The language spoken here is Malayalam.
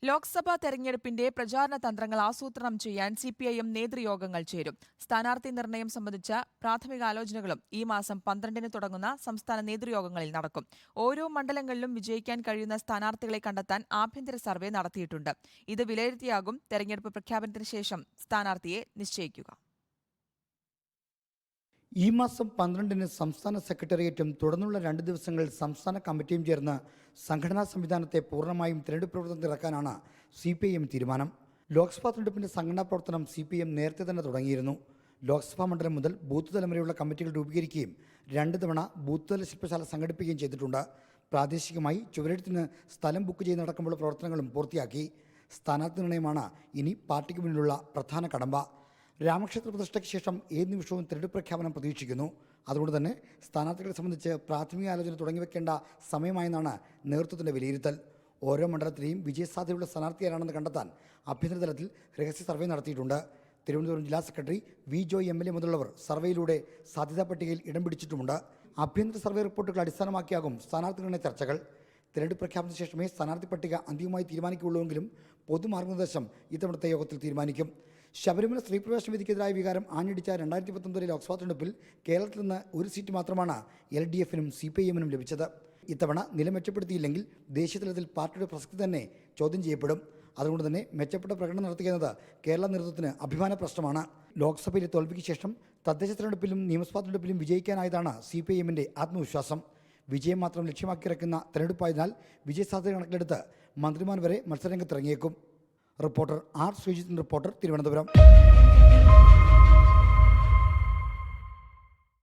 ലോക്സഭാ തെരഞ്ഞെടുപ്പിന്റെ പ്രചാരണ തന്ത്രങ്ങൾ ആസൂത്രണം ചെയ്യാൻ സിപിഐഎം നേതൃയോഗങ്ങൾ ചേരും. സ്ഥാനാർത്ഥി നിർണയം സംബന്ധിച്ച പ്രാഥമികാലോചനകളും ഈ മാസം 12-ന് തുടങ്ങുന്ന സംസ്ഥാന നേതൃയോഗങ്ങളിൽ നടക്കും. ഓരോ മണ്ഡലങ്ങളിലും വിജയിക്കാൻ കഴിയുന്ന സ്ഥാനാർത്ഥികളെ കണ്ടെത്താൻ ആഭ്യന്തര സർവേ നടത്തിയിട്ടുണ്ട്. ഇത് വിലയിരുത്തിയാകും തെരഞ്ഞെടുപ്പ് പ്രഖ്യാപനത്തിന് ശേഷം സ്ഥാനാർത്ഥിയെ നിശ്ചയിക്കുക. ഈ മാസം 12-ന് സംസ്ഥാന സെക്രട്ടേറിയറ്റും തുടർന്നുള്ള 2 ദിവസങ്ങളിൽ സംസ്ഥാന കമ്മിറ്റിയും ചേർന്ന് സംഘടനാ സംവിധാനത്തെ പൂർണ്ണമായും തെരഞ്ഞെടുപ്പ് പ്രവർത്തനത്തിൽ ഇറക്കാനാണ് സിപിഐഎം തീരുമാനം. ലോക്സഭാ തെരഞ്ഞെടുപ്പിന്റെ സംഘടനാ പ്രവർത്തനം സിപിഐഎം നേരത്തെ തന്നെ തുടങ്ങിയിരുന്നു. ലോക്സഭാ മണ്ഡലം മുതൽ ബൂത്ത് തലം വരെയുള്ള കമ്മിറ്റികൾ രൂപീകരിക്കുകയും 2 തവണ ബൂത്ത് തല ശില്പശാല സംഘടിപ്പിക്കുകയും ചെയ്തിട്ടുണ്ട്. പ്രാദേശികമായി ചുവരെഴുത്തിന് സ്ഥലം ബുക്ക് ചെയ്യുന്നതടക്കമുള്ള പ്രവർത്തനങ്ങളും പൂർത്തിയാക്കി. സ്ഥാനാർത്ഥി നിർണയമാണ് ഇനി പാർട്ടിക്ക് മുന്നിലുള്ള പ്രധാന കടമ്പ. രാമക്ഷേത്ര പ്രതിഷ്ഠയ്ക്ക് ശേഷം ഏത് നിമിഷവും തെരഞ്ഞെടുപ്പ് പ്രഖ്യാപനം പ്രതീക്ഷിക്കുന്നു. അതുകൊണ്ട് തന്നെ സ്ഥാനാർത്ഥികളെ സംബന്ധിച്ച് പ്രാഥമിക ആലോചന തുടങ്ങിവെക്കേണ്ട സമയമായെന്നാണ് നേതൃത്വത്തിൻ്റെ വിലയിരുത്തൽ. ഓരോ മണ്ഡലത്തിലെയും വിജയസാധ്യതയുള്ള സ്ഥാനാർത്ഥിയാരാണെന്ന് കണ്ടെത്താൻ ആഭ്യന്തര തലത്തിൽ രഹസ്യ സർവേ നടത്തിയിട്ടുണ്ട്. തിരുവനന്തപുരം ജില്ലാ സെക്രട്ടറി വി ജോയ് MLA മുതലുള്ളവർ സർവേയിലൂടെ സാധ്യതാ പട്ടികയിൽ ഇടം പിടിച്ചിട്ടുമുണ്ട്. ആഭ്യന്തര സർവേ റിപ്പോർട്ടുകൾ അടിസ്ഥാനമാക്കിയാകും സ്ഥാനാർത്ഥികളുടെ ചർച്ചകൾ. തെരഞ്ഞെടുപ്പ് പ്രഖ്യാപനത്തിന് ശേഷമേ സ്ഥാനാർത്ഥി പട്ടിക അന്തിമമായി തീരുമാനിക്കുകയുള്ളൂവെങ്കിലും പൊതുമാർഗനിർദ്ദേശം ഇത്തവണത്തെ യോഗത്തിൽ തീരുമാനിക്കും. ശബരിമല സ്ത്രീ പ്രവേശന വിധിക്കെതിരായ വികാരം ആഞ്ഞടിച്ച 2019 ലോക്സഭാ തെരഞ്ഞെടുപ്പിൽ കേരളത്തിൽ നിന്ന് ഒരു സീറ്റ് മാത്രമാണ് LDF-നും CPIM-നും ലഭിച്ചത്. ഇത്തവണ നില മെച്ചപ്പെടുത്തിയില്ലെങ്കിൽ ദേശീയ തലത്തിൽ പാർട്ടിയുടെ പ്രസക്തി തന്നെ ചോദ്യം ചെയ്യപ്പെടും. അതുകൊണ്ട് തന്നെ മെച്ചപ്പെട്ട പ്രകടനം നടത്തിയെന്നത് കേരള നേതൃത്വത്തിന് അഭിമാന പ്രശ്നമാണ്. ലോക്സഭയിലെ തോൽവിക്ക് ശേഷം തദ്ദേശ തെരഞ്ഞെടുപ്പിലും നിയമസഭാ തെരഞ്ഞെടുപ്പിലും വിജയിക്കാനായതാണ് CPIM-ന്റെ ആത്മവിശ്വാസം. വിജയം മാത്രം ലക്ഷ്യമാക്കിയിറക്കുന്ന തെരഞ്ഞെടുപ്പായതിനാൽ വിജയസാധ്യത കണക്കിലെടുത്ത് മന്ത്രിമാർ വരെ മത്സരരംഗത്തിറങ്ങിയേക്കും. Reporter R. Sreejith, reporter, Thiruvananthapuram.